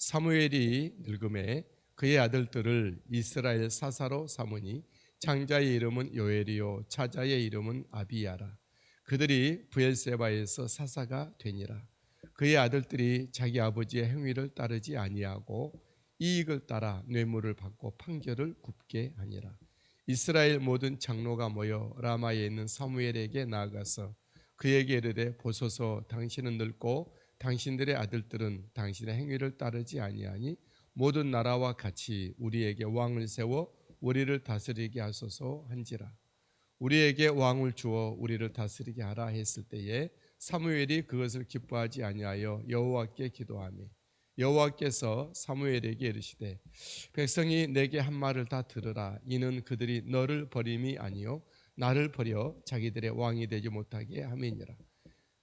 사무엘이 늙음에 그의 아들들을 이스라엘 사사로 삼으니 장자의 이름은 요엘이요 차자의 이름은 아비야라. 그들이 브엘세바에서 사사가 되니라. 그의 아들들이 자기 아버지의 행위를 따르지 아니하고 이익을 따라 뇌물을 받고 판결을 굽게 하니라. 이스라엘 모든 장로가 모여 라마에 있는 사무엘에게 나아가서 그에게 이르되 보소서 당신은 늙고 당신들의 아들들은 당신의 행위를 따르지 아니하니 모든 나라와 같이 우리에게 왕을 세워 우리를 다스리게 하소서 한지라. 우리에게 왕을 주어 우리를 다스리게 하라 했을 때에 사무엘이 그것을 기뻐하지 아니하여 여호와께 기도하며 여호와께서 사무엘에게 이르시되 백성이 내게 한 말을 다 들으라. 이는 그들이 너를 버림이 아니요 나를 버려 자기들의 왕이 되지 못하게 함이니라.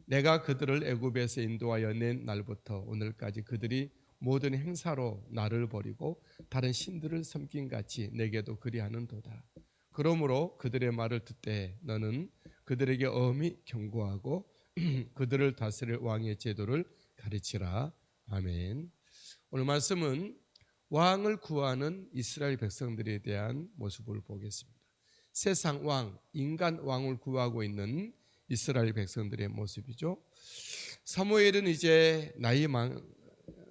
내가 그들을 애굽에서 인도하여 낸 날부터 오늘까지 그들이 모든 행사로 나를 버리고 다른 신들을 섬긴 같이 내게도 그리하는도다. 그러므로 그들의 말을 듣되 너는 그들에게 엄히 경고하고 그들을 다스릴 왕의 제도를 가르치라. 아멘. 오늘 말씀은 왕을 구하는 이스라엘 백성들에 대한 모습을 보겠습니다. 세상 왕, 인간 왕을 구하고 있는 이스라엘 백성들의 모습이죠. 사무엘은 이제 나이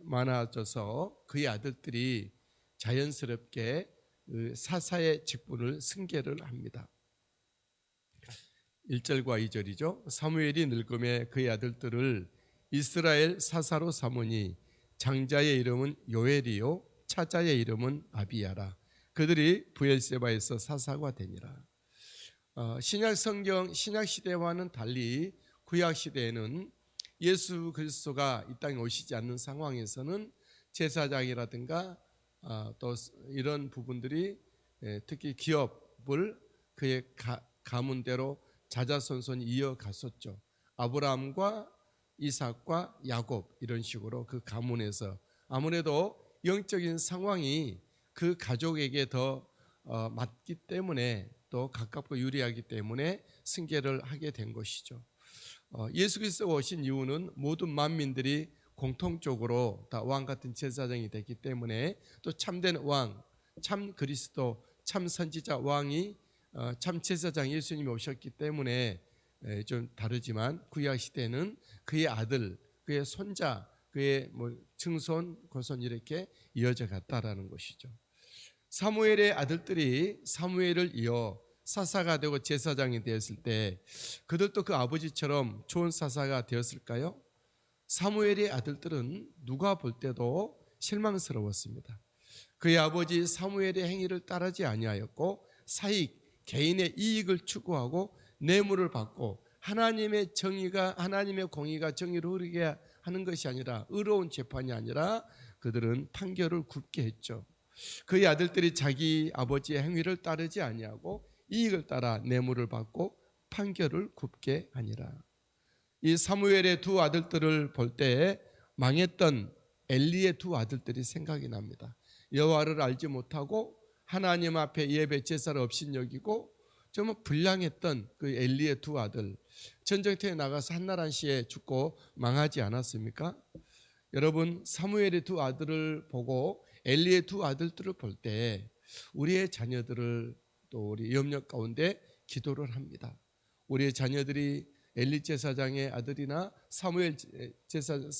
많아져서 그의 아들들이 자연스럽게 사사의 직분을 승계를 합니다. 1절과 2절이죠. 사무엘이 늙음에 그의 아들들을 이스라엘 사사로 삼으니 장자의 이름은 요엘이요 차자의 이름은 아비야라. 그들이 브엘세바에서 사사가 되니라. 신약 성경 신약 시대와는 달리 구약 시대에는 예수 그리스도가 이 땅에 오시지 않는 상황에서는 제사장이라든가 또 이런 부분들이 특히 기업을 그의 가문대로 자자손손 이어갔었죠. 아브라함과 이삭과 야곱 이런 식으로 그 가문에서 아무래도 영적인 상황이 그 가족에게 더 맞기 때문에 또 가깝고 유리하기 때문에 승계를 하게 된 것이죠. 예수 그리스도가 오신 이유는 모든 만민들이 공통적으로 다 왕 같은 제사장이 됐기 때문에 또 참된 왕, 참 그리스도, 참 선지자 왕이 참 제사장 예수님이 오셨기 때문에 좀 다르지만 구약 시대는 그의 아들, 그의 손자, 그의 증손, 고손 이렇게 이어져 갔다라는 것이죠. 사무엘의 아들들이 사무엘을 이어 사사가 되고 제사장이 되었을 때 그들도 그 아버지처럼 좋은 사사가 되었을까요? 사무엘의 아들들은 누가 볼 때도 실망스러웠습니다. 그의 아버지 사무엘의 행위를 따르지 아니하였고 사익, 개인의 이익을 추구하고 뇌물을 받고 하나님의 정의가 하나님의 공의가 정의로 흐르게 하는 것이 아니라 의로운 재판이 아니라 그들은 판결을 굽게 했죠. 그의 아들들이 자기 아버지의 행위를 따르지 아니하고 이익을 따라 뇌물을 받고 판결을 굽게 하니라. 이 사무엘의 두 아들들을 볼 때 망했던 엘리의 두 아들들이 생각이 납니다. 여호와를 알지 못하고 하나님 앞에 예배 제사를 없인 여기고 정말 불량했던 그 엘리의 두 아들, 전쟁터에 나가서 한나라시에 죽고 망하지 않았습니까? 여러분, 사무엘의 두 아들을 보고 엘리의 두 아들들을 볼 때 우리의 자녀들을 또 우리 염려 가운데 기도를 합니다. 우리의 자녀들이 엘리 제사장의 아들이나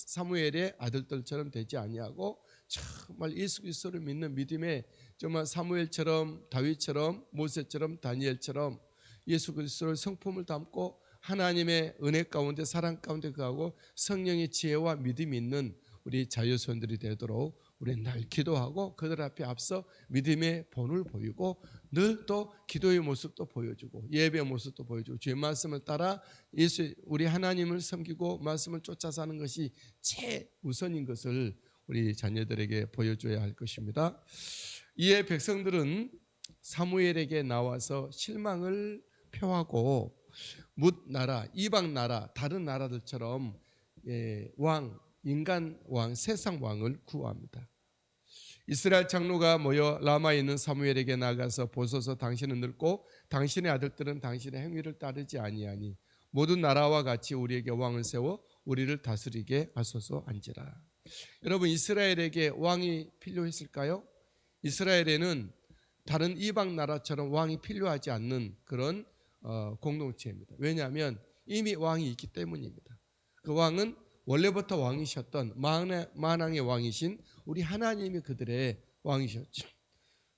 사무엘의 아들들처럼 되지 아니하고 정말 예수 그리스도를 믿는 믿음에 정말 사무엘처럼 다윗처럼 모세처럼 다니엘처럼 예수 그리스도의 성품을 담고 하나님의 은혜 가운데 사랑 가운데 거하고 성령의 지혜와 믿음이 있는 우리 자녀손들이 되도록 우리는 늘 기도하고 그들 앞에 앞서 믿음의 본을 보이고 늘 또 기도의 모습도 보여주고 예배의 모습도 보여주고 주의 말씀을 따라 우리 하나님을 섬기고 말씀을 쫓아 사는 것이 최우선인 것을 우리 자녀들에게 보여줘야 할 것입니다. 이에 백성들은 사무엘에게 나와서 실망을 표하고 뭇 나라, 이방 나라, 다른 나라들처럼 왕, 인간 왕, 세상 왕을 구합니다. 이스라엘 장로가 모여 라마에 있는 사무엘에게 나가서 보소서 당신은 늙고 당신의 아들들은 당신의 행위를 따르지 아니하니 모든 나라와 같이 우리에게 왕을 세워 우리를 다스리게 하소서 한지라. 여러분, 이스라엘에게 왕이 필요했을까요? 이스라엘에는 다른 이방 나라처럼 왕이 필요하지 않는 그런 공동체입니다. 왜냐하면 이미 왕이 있기 때문입니다. 그 왕은 원래부터 왕이셨던 만왕의 왕이신 우리 하나님이 그들의 왕이셨죠.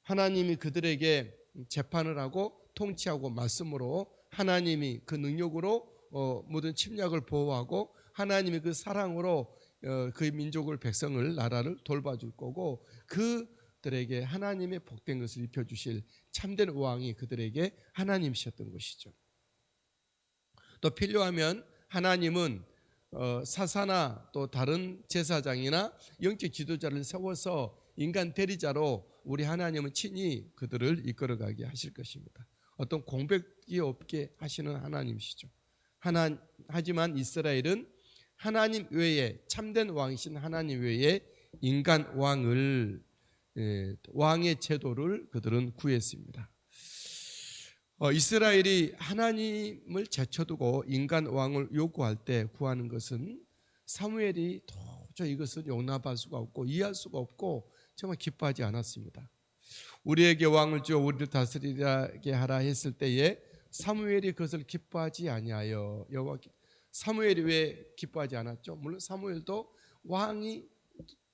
하나님이 그들에게 재판을 하고 통치하고 말씀으로 하나님이 그 능력으로 모든 침략을 보호하고 하나님이 그 사랑으로 그 민족을 백성을 나라를 돌봐줄 거고 그들에게 하나님의 복된 것을 입혀주실 참된 왕이 그들에게 하나님이셨던 것이죠. 또 필요하면 하나님은 사사나 또 다른 제사장이나 영적 지도자를 세워서 인간 대리자로 우리 하나님은 친히 그들을 이끌어가게 하실 것입니다. 어떤 공백이 없게 하시는 하나님이시죠. 하지만 이스라엘은 하나님 외에 참된 왕이신 하나님 외에 인간 왕의 제도를 그들은 구했습니다. 이스라엘이 하나님을 제쳐두고 인간 왕을 요구할 때 구하는 것은 사무엘이 도저히 이것을 용납할 수가 없고 이해할 수가 없고 정말 기뻐하지 않았습니다. 우리에게 왕을 주어 우리를 다스리게 하라 했을 때에 사무엘이 그것을 기뻐하지 아니하여 사무엘이 왜 기뻐하지 않았죠? 물론 사무엘도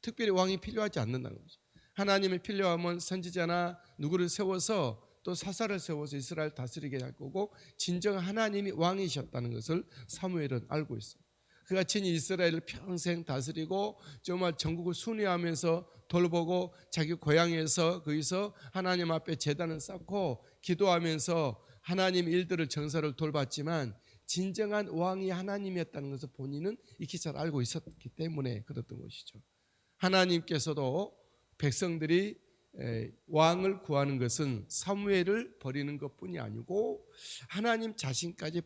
특별히 왕이 필요하지 않는다는 거죠. 하나님이 필요하면 선지자나 누구를 세워서 또 사사를 세워서 이스라엘 다스리게 할 거고 진정 하나님이 왕이셨다는 것을 사무엘은 알고 있어요. 그가 친히 이스라엘을 평생 다스리고 정말 전국을 순회하면서 돌보고 자기 고향에서 거기서 하나님 앞에 제단을 쌓고 기도하면서 하나님 일들을 정사를 돌봤지만 진정한 왕이 하나님이었다는 것을 본인은 익히 잘 알고 있었기 때문에 그랬던 것이죠. 하나님께서도 백성들이 왕을 구하는 것은 사무엘을 버리는 것뿐이 아니고 하나님 자신까지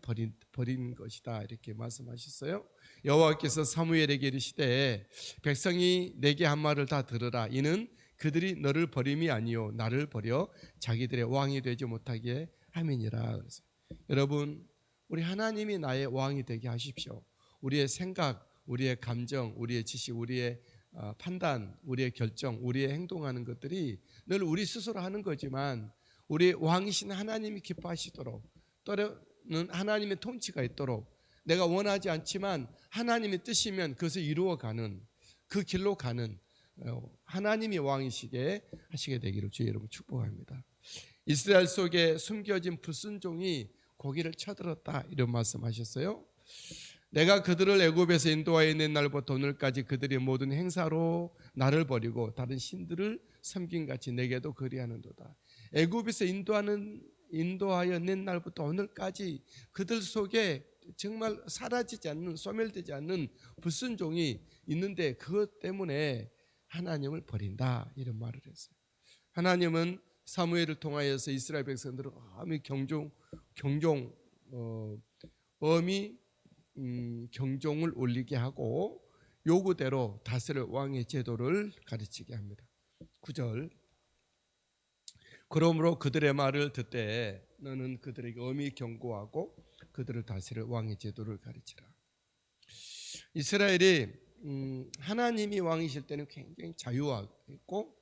버리는 것이다 이렇게 말씀하셨어요. 여호와께서 사무엘에게 이르시되 백성이 내게 한 말을 다 들으라. 이는 그들이 너를 버림이 아니요 나를 버려 자기들의 왕이 되지 못하게 함이니라. 여러분, 우리 하나님이 나의 왕이 되게 하십시오. 우리의 생각, 우리의 감정, 우리의 지식, 우리의 판단, 우리의 결정, 우리의 행동하는 것들이 늘 우리 스스로 하는 거지만 우리 왕이신 하나님이 기뻐하시도록 또는 하나님의 통치가 있도록 내가 원하지 않지만 하나님의 뜻이면 그것을 이루어가는 그 길로 가는 하나님이 왕이시게 하시게 되기를 주의 이름으로 축복합니다. 이스라엘 속에 숨겨진 불순종이 고기를 쳐들었다 이런 말씀하셨어요. 내가 그들을 애굽에서 인도하여 낸 날부터 오늘까지 그들의 모든 행사로 나를 버리고 다른 신들을 섬김같이 내게도 그리하는도다. 애굽에서 인도하여 낸 날부터 오늘까지 그들 속에 정말 사라지지 않는 소멸되지 않는 불순종이 있는데 그것 때문에 하나님을 버린다 이런 말을 했어요. 하나님은 사무엘을 통하여서 이스라엘 백성들을 엄히 경종을 울리게 하고 요구대로 다스릴 왕의 제도를 가르치게 합니다. 9절 그러므로 그들의 말을 듣되 너는 그들에게 엄히 경고하고 그들을 다스릴 왕의 제도를 가르치라. 이스라엘이 하나님이 왕이실 때는 굉장히 자유했고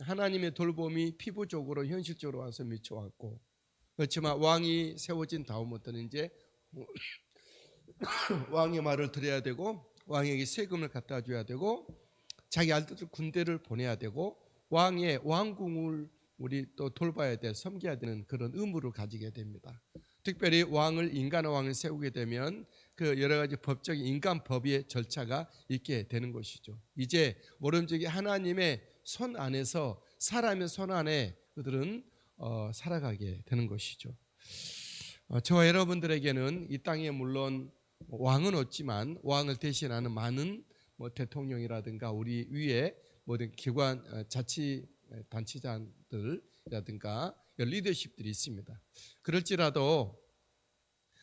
하나님의 돌봄이 피부적으로 현실적으로 와서 미쳐왔고 그렇지만 왕이 세워진 다음부터는 이제 왕의 말을 들어야 되고 왕에게 세금을 갖다 줘야 되고 자기 아들들 군대를 보내야 되고 왕의 왕궁을 우리 또 돌봐야 돼 섬겨야 되는 그런 의무를 가지게 됩니다. 특별히 인간의 왕을 세우게 되면 그 여러 가지 법적인 인간 법의 절차가 있게 되는 것이죠. 이제 모름지기 하나님의 손 안에서 사람의 손 안에 그들은 살아가게 되는 것이죠. 저와 여러분들에게는 이 땅에 물론 왕은 없지만 왕을 대신하는 많은 대통령이라든가 우리 위에 모든 기관 자치 단체장들이라든가 리더십들이 있습니다. 그럴지라도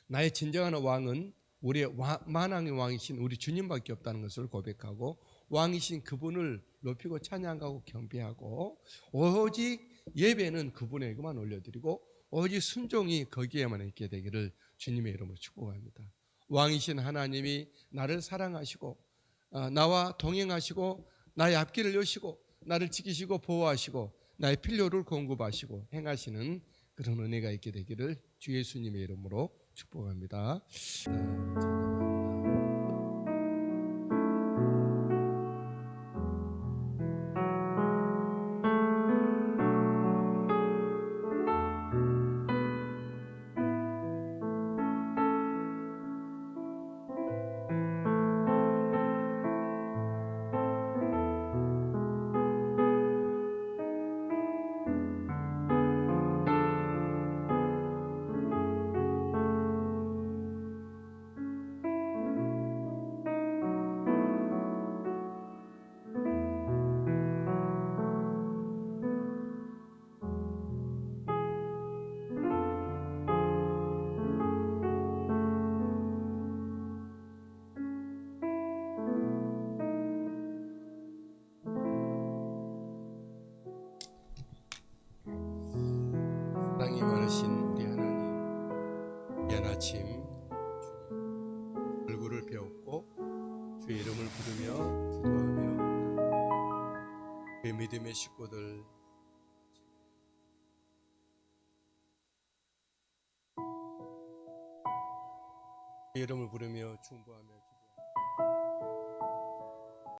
나의 진정한 왕은 우리의 만왕의 왕이신 우리 주님밖에 없다는 것을 고백하고 왕이신 그분을 높이고 찬양하고 경배하고 오직 예배는 그분에게만 올려드리고 오직 순종이 거기에만 있게 되기를 주님의 이름으로 축복합니다. 왕이신 하나님이 나를 사랑하시고 나와 동행하시고 나의 앞길을 여시고 나를 지키시고 보호하시고 나의 필요를 공급하시고 행하시는 그런 은혜가 있게 되기를 주 예수님의 이름으로 축복합니다. 사랑이 많으신 우리 하나님, 이른 아침 주님 얼굴을 배웠고 주의 이름을 부르며 기도하며 그의 믿음의 식구들 주의 이름을 부르며 중보하며